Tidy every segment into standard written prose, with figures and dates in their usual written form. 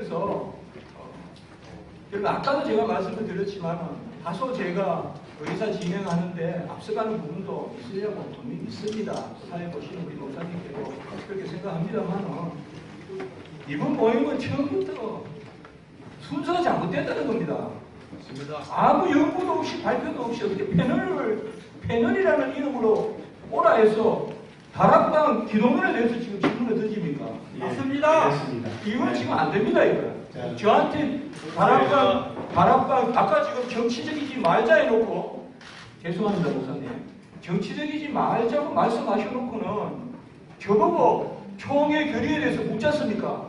그래서 그리고 아까도 제가 말씀을 드렸지만 다소 제가 의사 진행하는데 앞서가는 부분도 있으려고 분명히 있습니다. 사회 보시는 우리 목사님께도 그렇게 생각합니다만 이번 모임은 처음부터 순서가 잘못됐다는 겁니다. 아무 연구도 없이 발표도 없이 어떻게 패널이라는 이름으로 오라 해서 다락방 기도문에 대해서 지금 질문을 던집니까? 맞습니다. 이건 지금 안 됩니다, 이거. 저한테 다락방, 아까 지금 정치적이지 말자 해놓고, 죄송합니다, 목사님. 정치적이지 말자고 말씀하셔놓고는 저보고 총회 결의에 대해서 묻잖습니까?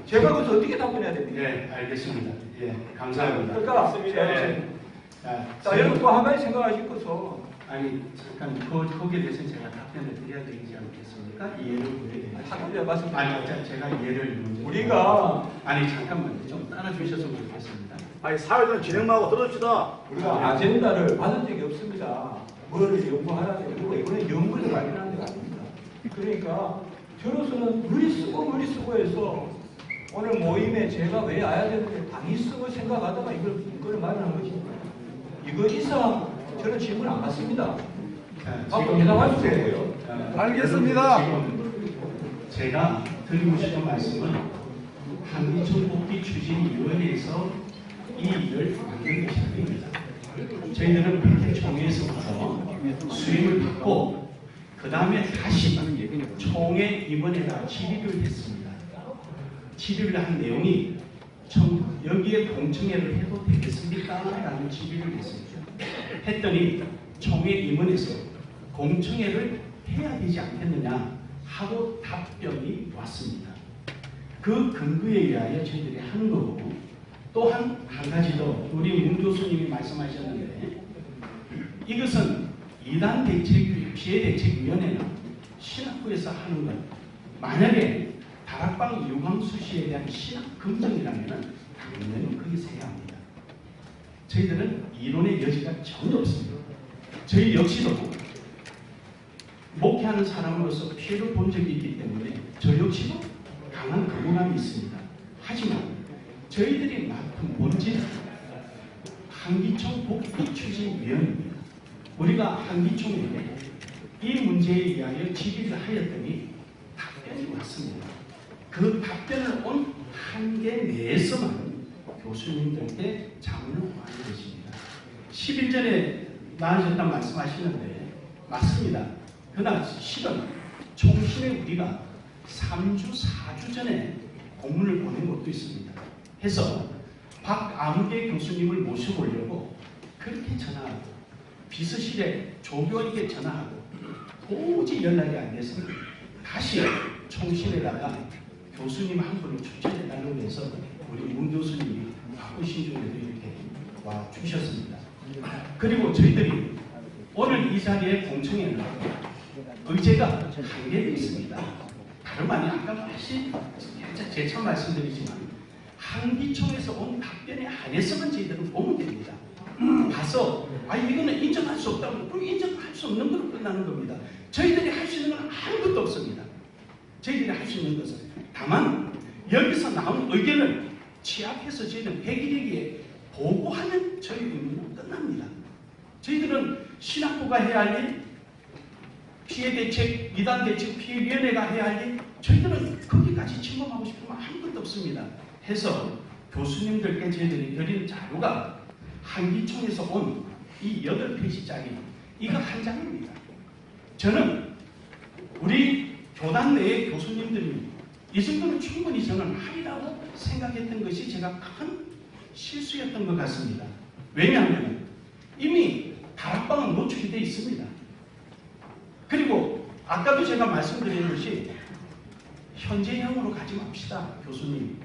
제가 그것을 어떻게 답변해야 됩니까? 네, 알겠습니다. 예, 감사합니다. 그러니까, 자, 여러분 또 한 가지 생각하실 것은, 아니, 잠깐, 거기에 대해서는 제가 답변을 드려야 되지 않겠습니까? 이해를 구해드리겠습니다. 맞습니다. 아니, 제가 이해를 먼저. 우리가, 아니, 잠깐만요. 좀 따라주셨으면 좋겠습니다. 아니, 사회적 진행하고 들읍시다. 우리가 아젠다를 받은 적이 없습니다. 뭐를 연구하라는 그리고 이번에 연구를 발견한 데가 아닙니다. 그러니까 저로서는 무리 쓰고 해서 오늘 모임에 제가 왜 와야 되는데 당이 쓰고 생각하다가 이걸 마련한 것입니다. 이거 이상 저는 질문 안 받습니다. 지금 대답할 수 있고요. 알겠습니다. 지금 제가 드리고 싶은 말씀은 한기총 복귀 추진위원회에서 이 일을 만든 것이 아닙니다. 저희들은 국회총회에서부터 수임을 받고 그 다음에 다시 총회 위원회가 질의를 했습니다. 질의를 한 내용이 여기에 공청회를 해도 되겠습니까? 라는 질의를 했습니다. 했더니 총회 임원에서 공청회를 해야 되지 않겠느냐 하고 답변이 왔습니다. 그 근거에 의하여 저희들이 하는 거고, 또한 한 가지 더 우리 문 교수님이 말씀하셨는데, 이것은 이단 피해 대책위원회는 신학부에서 하는 것, 만약에 다락방 유광수시에 대한 신학 검증이라면 당연히 거기서 해야 합니다. 저희들은 이론의 여지가 전혀 없습니다. 저희 역시도 목회하는 사람으로서 피해를 본 적이 있기 때문에 저 역시도 강한 거부감이 있습니다. 하지만 저희들이 맡은 본질은 한기총 복귀 추진위원회입니다. 우리가 한기총에 이 문제에 의하여 질의를 하였더니 답변이 왔습니다. 그 답변을 온 한계 내에서만 교수님들께 자문을 구하는 것입니다. 10일 전에 나으셨다고 말씀하시는데 맞습니다. 그러나 실은 총신에 우리가 3주, 4주 전에 공문을 보낸 것도 있습니다. 해서 박아무개 교수님을 모셔보려고 그렇게 전화하고 비서실에 조교에게 전화하고 도저히 연락이 안 돼서 다시 총신에다가 교수님 한 분을 추천해달라고 해서 우리 문 교수님이 바쁘신 중에도 이렇게 와 주셨습니다. 그리고 저희들이 오늘 이 자리에 공청회는 의제가 한계되어 있습니다. 다름 아닌 아까 다시 재차 말씀드리지만 한기총에서 온 답변에 한해서만 저희들은 보면 됩니다. 가서 이거는 인정할 수 없다고 그럼 인정할 수 없는 걸로 끝나는 겁니다. 저희들이 할 수 있는 건 아무것도 없습니다. 저희들이 할 수 있는 것은 다만 여기서 나온 의견을 취합해서 저희들은 100일에게 보고하면 저희 의무는 끝납니다. 저희들은 신학부가 해야 할 일, 피해대책, 이단대책 피해위원회가 해야 할 일, 저희들은 거기까지 침범하고 싶으면 아무것도 없습니다. 해서 교수님들께 저희들이 드리는 자료가 한기총에서 온 이 8페이지짜리 이거 한 장입니다. 저는 우리 교단 내의 교수님들이 이 정도는 충분히 저는 하리라고 생각했던 것이 제가 큰 실수였던 것 같습니다. 왜냐하면 이미 다락방은 노출이 되어 있습니다. 그리고 아까도 제가 말씀드린 것이 현재형으로 가지 맙시다. 교수님,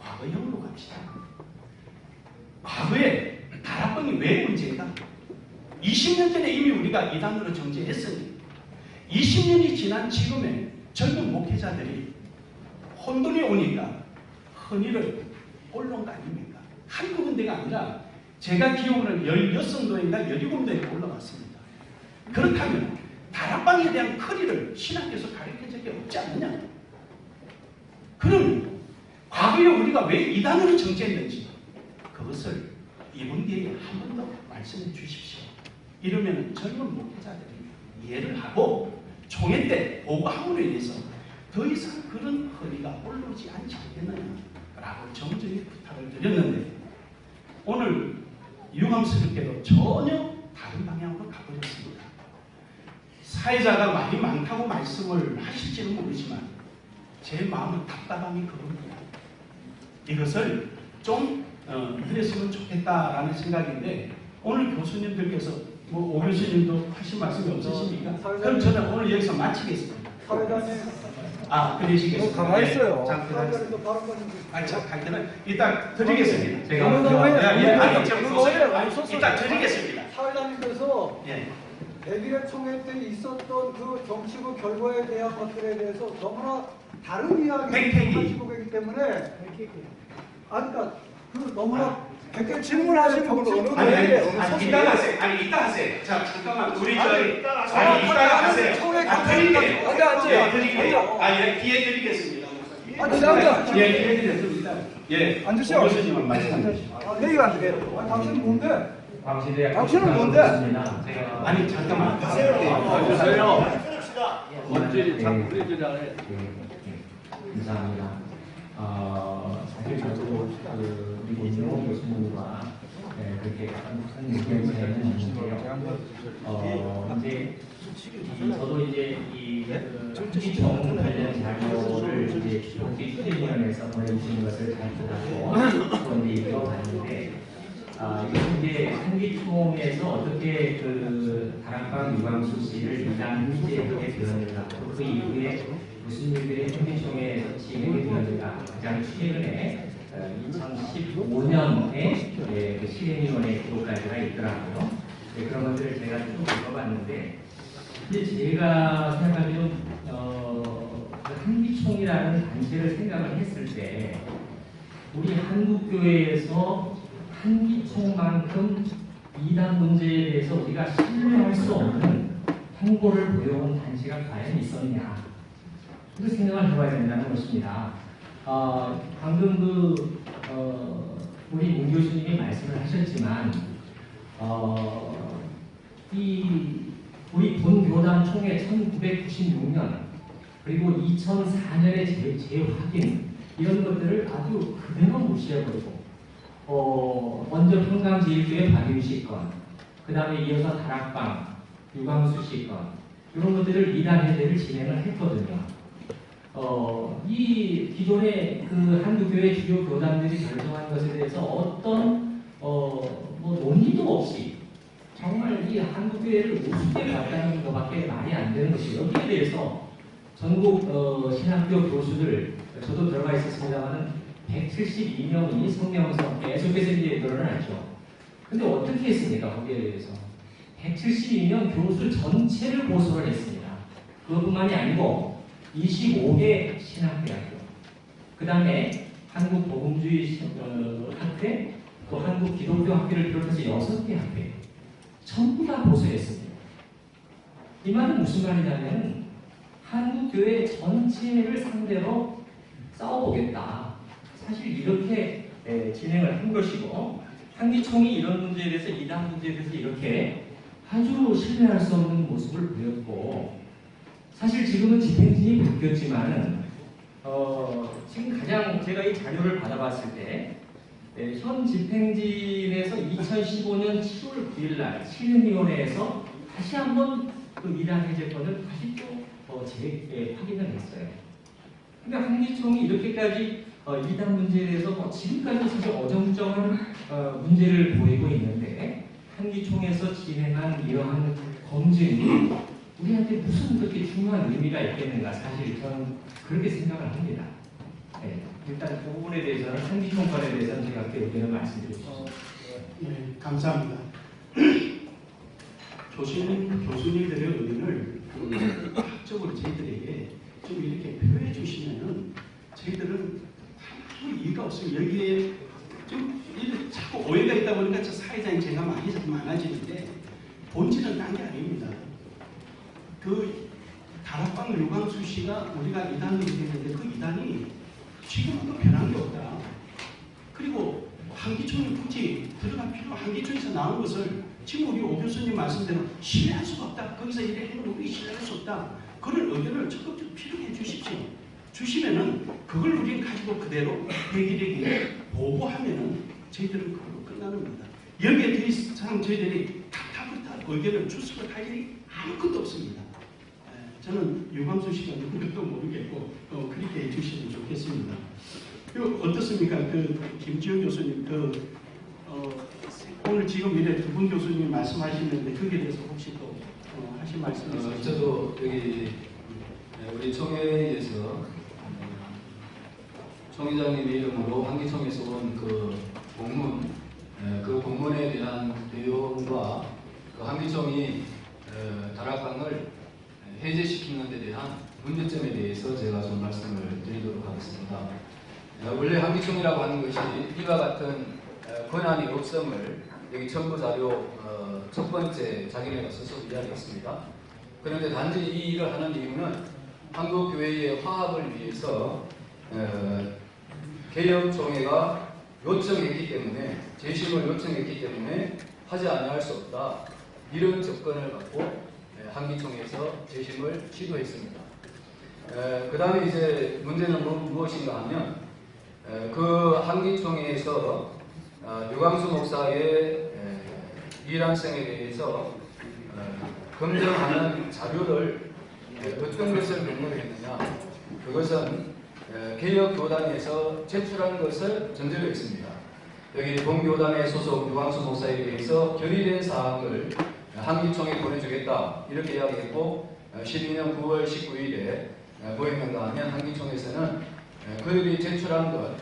과거형으로 갑시다. 과거에 다락방이 왜 문제가? 20년 전에 이미 우리가 이단으로 정죄했으니 20년이 지난 지금에 젊은 목회자들이 혼돈이 오니까 헌의를 올라온 거 아닙니까? 한두 군데가 아니라 제가 기억으로는 16도인가 17도에 올라갔습니다. 그렇다면 다락방에 대한 커리를 신학교에서 가르친 적이 없지 않느냐? 그럼 과거 과거에 우리가 왜 이단으로 정죄했는지 그것을 이번 기회에 한 번 더 말씀해 주십시오. 이러면 젊은 목회자들이 이해를 하고 총회 때 보고함으로 인해서 더 이상 그런 허리가 올라오지 않지 않겠느냐라고 정정히 부탁을 드렸는데 오늘 유감스럽게도 전혀 다른 방향으로 가버렸습니다. 사회자가 말이 많다고 말씀을 하실지는 모르지만 제 마음은 답답함이 그겁니다. 이것을 좀 이랬으면 좋겠다라는 생각인데 오늘 교수님들께서 오 교수님도 하신 말씀이 없으십니까? 그럼 저는 오늘 여기서 마치겠습니다. 사회자님. 그러시겠습니다. 가만히 있어요. 잠깐. 발언 잠깐. 이따 드리겠습니다. 제가 이따 드리겠습니다. 사회자님께서 예. 대비례 총회 때 있었던 그 정치부 결과에 대한 것들에 대해서 너무나 다른 이야기를 하시고 계기 때문에 그러니까 그 너무나 백개 질문하시는 건 어느 이따 하세요. 이따 하세요. 자, 잠깐만. 우리 이따가 하세요. 드릴게요. 드릴게요. 기회 드리겠습니다. 기회 드리겠습니다. 예. 앉으세요. 교수님은 말씀해 주시죠. 얘기가 안 돼요. 당신은 뭔데? 당신은 뭔데? 아니, 잠깐만. 원죄 자꾸 그래주잖아요. 감사합니다. 사실 저도 우리 이진호 교수님과 그렇게 한 의견 차이는 있는데요. 저도 이제 이 특기총 관련 자료를 이제 국회 추진위원회에서 보내주신 것을 잘 보고 또 이제 읽어봤는데 이게 한기총에서 어떻게 그 다락방 유광수 씨를 일단 휴지하게 되었는가 또 그 이후에 무슨 일들이 한기총에서 진행이 되었는가 가장 최근에 2015년에 그 실행위원회 기록까지가 있더라고요. 그런 것들을 제가 좀 읽어봤는데 이제 제가 생각하기로 한기총이라는 단체를 생각을 했을 때 우리 한국교회에서 한기총만큼 이단 문제에 대해서 우리가 신뢰할 수 없는 행보를 보여온 단체가 과연 있었냐 그 생각을 해봐야 된다는 것입니다. 방금 우리 문 교수님이 말씀을 하셨지만 우리 본교단 총회 1996년 그리고 2004년의 재확인 이런 것들을 아주 그대로 무시해버리고 먼저 평강제일교회 박윤식 건, 그 다음에 이어서 다락방, 유광수 씨 건, 이런 것들을 이단 해제를 진행을 했거든요. 이 기존의 그 한국교회 주요 교단들이 결정한 것에 대해서 어떤 논의도 없이 정말 이 한국교회를 우습게 봤다는 것밖에 말이 안 되는 것이에요. 여기에 대해서 전국 신학교 교수들, 저도 들어가 있었습니다만은 172명이 성명서 계속해서 이제 늘어나죠. 근데 어떻게 했습니까? 거기에 대해서 172명 교수 전체를 고소를 했습니다. 그것뿐만이 아니고 25개 신학대학교, 그 다음에 한국복음주의 학회, 또 한국기독교 학회를 비롯해서 6개 학회 전부 다 고소했습니다. 이 말은 무슨 말이냐면 한국교회 전체를 상대로 싸워보겠다. 사실 이렇게 진행을 한 것이고 한기총이 이런 문제에 대해서 이단 문제에 대해서 이렇게 아주 신뢰할 수 없는 모습을 보였고 사실 지금은 집행진이 바뀌었지만은 지금 가장 제가 이 자료를 받아봤을 때 현 집행진에서 2015년 7월 9일 날 실행위원회에서 다시 한번 그 이단 해제권을 다시 또 확인을 했어요. 그러니까 한기총이 이렇게까지 이단 문제에 대해서 지금까지 사실 어정쩡한 문제를 보이고 있는데 한기총에서 진행한 이러한 검증이 우리한테 무슨 그렇게 중요한 의미가 있겠는가 사실 저는 그렇게 생각을 합니다. 네, 일단 그 부분에 대해서는 한기총 건에 대해서는 제가 의견을 말씀드리겠습니다. 네, 감사합니다. 교수님들의 의견을 학적으로 저희들에게 좀 이렇게 표현해 주시면은 저희들은 아무 이유가 없어요. 여기에 좀 자꾸 오해가 있다 보니까 저 사회자인 제가 많아지는데 본질은 딴 게 아닙니다. 그 다락방 유광수 씨가 우리가 이단으로 했는데 그 이단이 지금은 또 변한 게 없다. 그리고 한기총이 굳이 들어갈 필요, 한기총에서 나온 것을 지금 우리 오 교수님 말씀대로 신뢰할 수가 없다. 거기서 이래는 우리 신뢰할 수 없다. 그런 의견을 적극적으로 피력해 주십시오. 주시면은 그걸 우리는 가지고 그대로 회의력에 보고하면은 저희들은 그걸로 끝나는 겁니다. 여기에 더 이상 저희들이 탁탁탁 의견을 추습을 할 일이 아무것도 없습니다. 저는 유광수 씨가 누군지도 모르겠고 그렇게 해주시면 좋겠습니다. 그리고 어떻습니까? 김지영 교수님 오늘 지금 이래 두 분 교수님이 말씀하시는데 거기에 대해서 혹시 또 하신 말씀 있으세요? 저도 여기 우리 총회에서 총회장님 이름으로 한기총에서 온 그 공문, 그 공문에 대한 내용과 그 한기총이 다락방을 해제시키는 데 대한 문제점에 대해서 제가 좀 말씀을 드리도록 하겠습니다. 원래 한기총이라고 하는 것이 이와 같은 권한이 없음을 여기 첨부 자료 첫 번째 자기네가 스스로 이야기했습니다. 그런데 단지 이 일을 하는 이유는 한국교회의 화합을 위해서 개혁총회가 요청했기 때문에, 재심을 요청했기 때문에 하지 아니할 수 없다. 이런 접근을 갖고 한기총회에서 재심을 시도했습니다. 그 다음에 이제 문제는 무엇인가 하면 그 한기총회에서 유광수 목사의 이란성에 대해서 검증하는 자료를 어떤 것을 근거로 했느냐, 그것은 개혁교단에서 제출한 것을 전제로 했습니다. 여기 본교단에 소속 유광수 목사에 대해서 결의된 사항을 한기총에 보내주겠다 이렇게 이야기했고 12년 9월 19일에 뭐했는가 하면 한기총에서는 그들이 제출한 것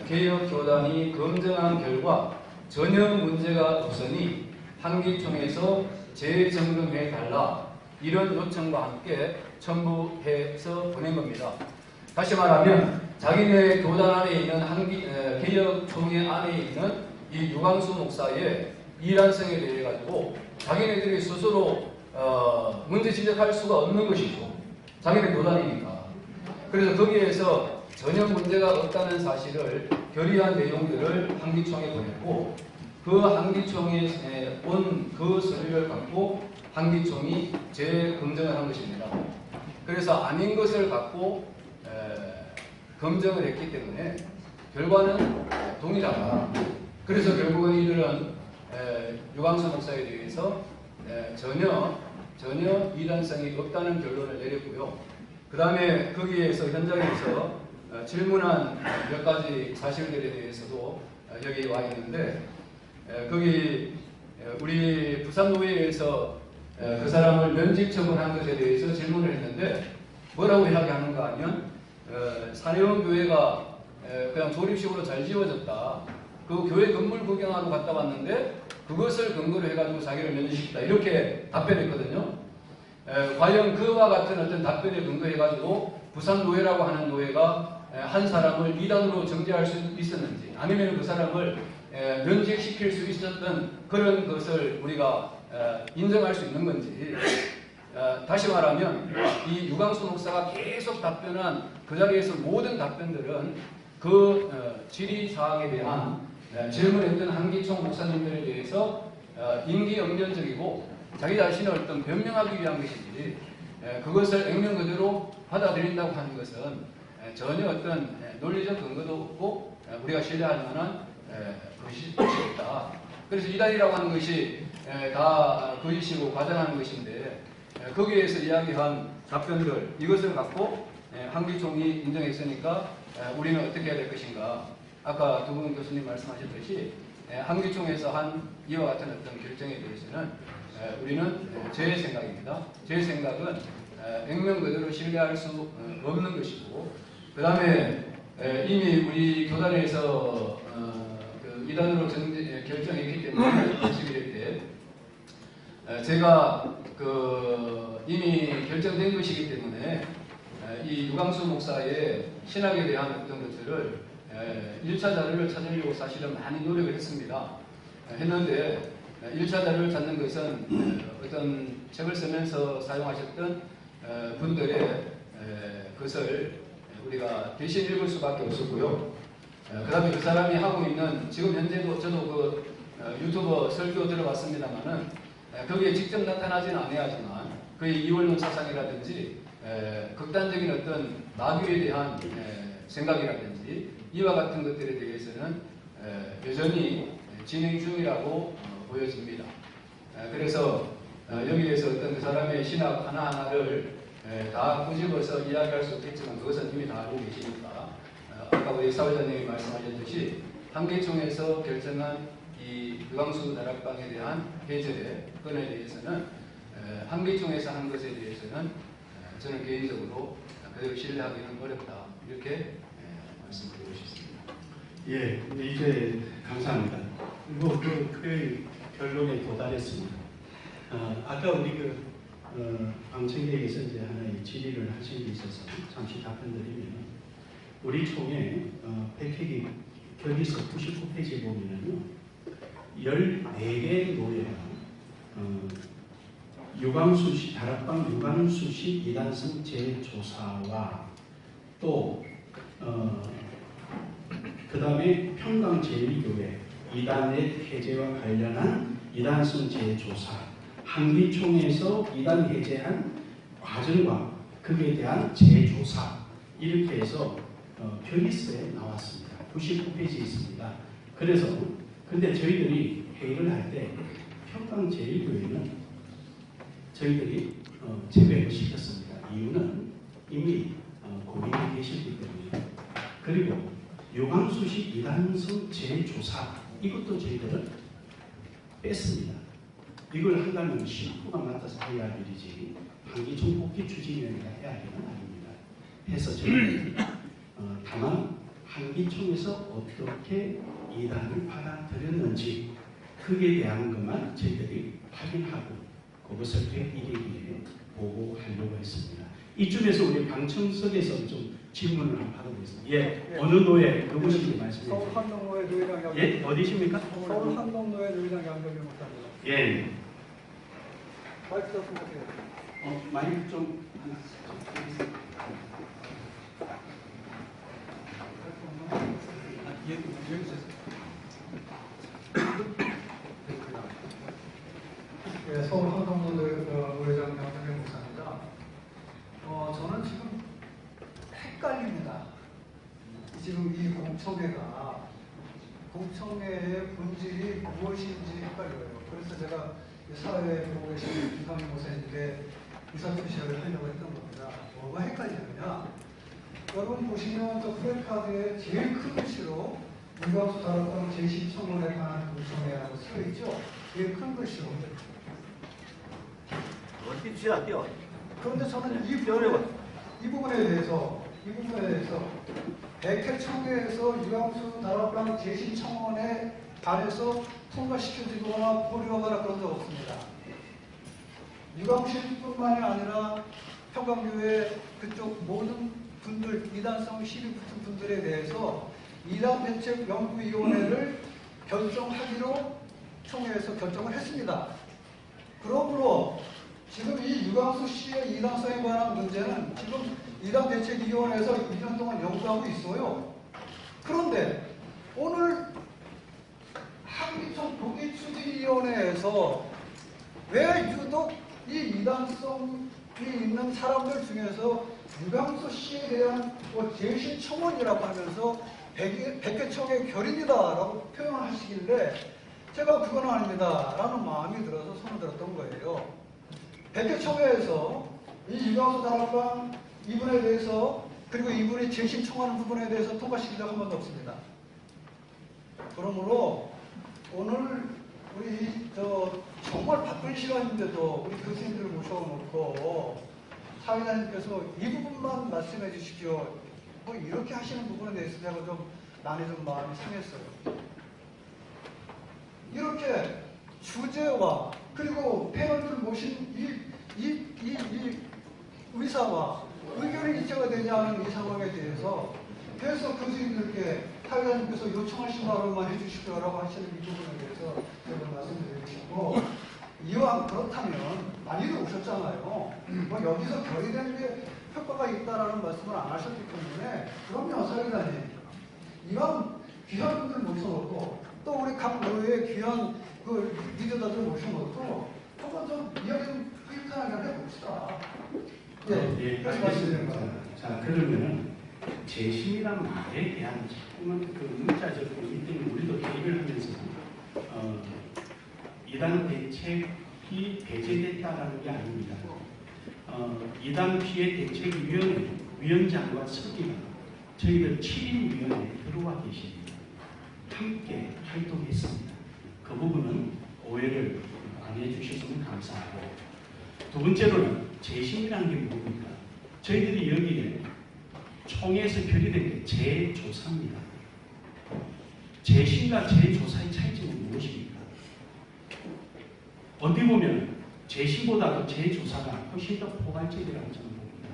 개혁교단이 검증한 결과 전혀 문제가 없으니 한기총에서 재점검해 달라 이런 요청과 함께 첨부해서 보낸 겁니다. 다시 말하면 자기네 교단 안에 있는 개혁총회 안에 있는 이 유광수 목사의 이란성에 대해 가지고 자기네들이 스스로 문제 지적할 수가 없는 것이고 자기네 교단이니까. 그래서 거기에서 전혀 문제가 없다는 사실을 결의한 내용들을 한기총에 보냈고 그 한기총에 온 그 서류를 갖고 한기총이 재검증을 한 것입니다. 그래서 아닌 것을 갖고 검증을 했기 때문에 결과는 동일하다. 그래서 결국은 이들은 유광수 목사에 대해서 전혀 이단성이 없다는 결론을 내렸고요. 그 다음에 거기에서 현장에서 질문한 몇 가지 사실들에 대해서도 여기 와 있는데 거기 우리 부산노회에서 그 사람을 면직 처분한 것에 대해서 질문을 했는데 뭐라고 이야기하는가 하면 사내원교회가 그냥 조립식으로 잘 지어졌다. 그 교회 건물 구경하러 갔다 왔는데 그것을 근거로 해가지고 자기를 면직시켰다. 이렇게 답변했거든요. 과연 그와 같은 어떤 답변에 근거해가지고 부산노회라고 하는 노회가 한 사람을 이단으로 정죄할 수 있었는지 아니면 그 사람을 면직시킬 수 있었던 그런 것을 우리가 인정할 수 있는 건지 다시 말하면 이 유광수 목사가 계속 답변한 그 자리에서 모든 답변들은 그 질의사항에 대한 질문했던 한기총 목사님들에 대해서 임기응변적이고 자기 자신을 어떤 변명하기 위한 것이지 그것을 액면 그대로 받아들인다고 하는 것은 전혀 어떤 논리적 근거도 없고 우리가 신뢰할 만한 것이 없다. 그래서 이단이라고 하는 것이 다 거짓이고 과장하는 것인데 거기에서 이야기한 답변들 이것을 갖고 한기총이 인정했으니까 우리는 어떻게 해야 될 것인가. 아까 두 분 교수님 말씀하셨듯이 한기총에서 한 이와 같은 어떤 결정에 대해서는 우리는 제 생각입니다. 제 생각은 액면 그대로 신뢰할 수 없는 것이고 그 다음에 이미 우리 교단에서 그 이단으로 결정했기 때문에 21일 때 제가 그 이미 결정된 것이기 때문에 이 유광수 목사의 신학에 대한 어떤 것들을 1차 자료를 찾으려고 사실은 많이 노력을 했습니다. 했는데 1차 자료를 찾는 것은 어떤 책을 쓰면서 사용하셨던 분들의 것을 우리가 대신 읽을 수밖에 없었고요. 그 다음에 그 사람이 하고 있는 지금 현재도 저도 그 유튜버 설교 들어봤습니다만은 거기에 직접 나타나지는 않아야지만 그의 이원론 사상이라든지 극단적인 어떤 마귀에 대한 생각이라든지 이와 같은 것들에 대해서는 여전히 진행 중이라고 보여집니다. 그래서 여기에서 어떤 그 사람의 신학 하나하나를 다 꼬집어서 이야기할 수 없겠지만 그것은 이미 다 알고 계시니까 아까 우리 사회자님이 말씀하셨듯이 한계총에서 결정한 이 유광수 다락방에 대한 해제 건에 대해서는 한계총에서 한 것에 대해서는 저는 개인적으로 그대로 신뢰하기는 어렵다 이렇게 말씀드리고 싶습니다. 예, 이제 감사합니다. 그리고 그 결론에 도달했습니다. 아까 우리 방청객에서 이제 하나의 질의를 하신 게 있어서 잠시 답변드리면 우리 총회 백회기 결의서 99페이지에 보면은요 14개의 노예가 유광수시 다락방 유광수시 이단성 재조사와 또 그 다음에 평강제일교회 이단의 해제와 관련한 이단성 재조사 한기총에서 이단 해제한 과정과 그에 대한 재조사 이렇게 해서 결의서에 나왔습니다. 99페이지에 있습니다. 그래서 근데 저희들이 회의를 할 때 평강제일교회는 저희들이 제외를 시켰습니다. 이유는 이미 고민이 계시기 때문에 그리고 유광수시 이단성 재조사 이것도 저희들은 뺐습니다. 이걸 한다면 신학부가 맡아서 해야 할 일이지 한기총 복귀 추진위원회가 해야 할 일은 아닙니다. 해서 저희는 다만 한기총에서 어떻게 이단을 받아들였는지 그에 대한 것만 저희들이 확인하고 그것을 101일에 보고하려고 했습니다. 이쯤에서 우리 방청석에서 좀 질문을 한번 받아보겠습니다. 예, 어느 노예 그분이 말씀해 주세요. 서울 한동노예 노회장 예, 어디십니까? 서울 한동노예 노회장 양경영 목사입니다. 예. 마이크 떴으면 하세요. 마이크 좀 하나. 예, 서울 한동노회장 양경영 목사입니다. 저는 지금 헷갈립니다. 지금 이 공청회의 본질이 무엇인지 헷갈려요. 그래서 제가 사회에 보고 계신 이상민 목사님께 의사표시를 하려고 했던 겁니다. 뭐가 헷갈리느냐? 여러분 보시면 저 프레카드에 제일 큰 글씨로 유광수 다락방 제10청원에 관한 공청회라고 쓰여있죠? 제일 큰 글씨로. 어떻게 쥐어띄워? 그런데 저는 이 부분에 대해서 백회청회에서 유광수 다락방 제10청원에 반해서 통과시켜지거나 보류하거나 그런 적 없습니다. 유광실뿐만이 아니라 평강교회 그쪽 모든 분들, 이단성 시비 붙은 분들에 대해서 이단대책연구위원회를 결정하기로 총회에서 결정을 했습니다. 그러므로 지금 이 유광수 씨의 이단성에 관한 문제는 지금 이단대책위원회에서 2년 동안 연구하고 있어요. 그런데 오늘 한기총 복귀추진위원회에서 왜 유독 이 이단성이 있는 사람들 중에서 유광수 씨에 대한 재신청원이라고 하면서 백회청의 결의이다라고 표현을 하시길래 제가 그건 아닙니다 라는 마음이 들어서 손을 들었던 거예요. 백회청회에서 이 유광수 다락방 이분에 대해서 그리고 이분이 재신청하는 부분에 대해서 통과시킨 적 한 번도 없습니다. 그러므로 오늘 우리 정말 바쁜 시간인데도 우리 교수님들을 모셔놓고 사회자님께서 이 부분만 말씀해 주십시오. 뭐 이렇게 하시는 부분에 대해서 제가 좀 많이 좀 마음이 상했어요. 이렇게 주제와 그리고 패널들 모신 이 의사와 의견이 일치가 되지 않은 이 상황에 대해서 교수님들께 사회자님께서 요청하신 말로만 해주십시오라고 하시는 이 부분에 대해서 제가 말씀드리고 싶고 이왕 그렇다면 많이들 오셨잖아요. 뭐 여기서 결의된 게 효과가 있다라는 말씀을 안 하셨기 때문에 그럼요, 사회자님. 이왕 귀한 분들 모셔놓고 또 우리 각 노예의 귀한 그 리더들 모셔놓고 한번 좀 이야기 좀 흐뭇하게 해봅시다. 예, 그래서 말씀드리는 거예요. 자, 그러면은 재심이란 말에 대한 조금은 그 문자적인 이 때문에 우리도 대입을 하면서 이단 대책이 배제됐다라는 게 아닙니다. 이단 피해 대책위원회 위원장과 서기가 저희들 7인 위원회에 들어와 계십니다. 함께 활동했습니다. 그 부분은 오해를 안 해주셨으면 감사하고, 두 번째로는 재심이라는 게 뭡니까? 저희들이 여기에 총회에서 결의된 게 재조사입니다. 재심과 재조사의 차이점은 무엇입니까? 어디 보면 재심보다도 재조사가 훨씬 더 포괄적이라고 저는 봅니다.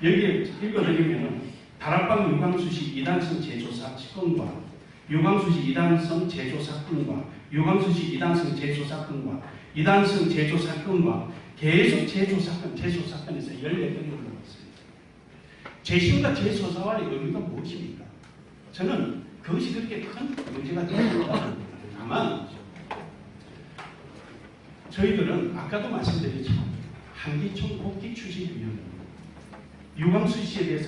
여기에 읽어드리면 다락방 유광수시 이단성 재조사 건과 유광수시 이단성 재조사 건과 유광수시 이단성 재조사 건과 이단성 재조사 건과 계속 재조사건에서 14건이 올라왔습니다. 재심과 재조사와의 의미가 무엇입니까? 저는 그것이 그렇게 큰 문제가 되지 않습니다. 다만 저희들은 아까도 말씀드렸지만 한기총 복귀 추진위원회 유광수 씨에 대해서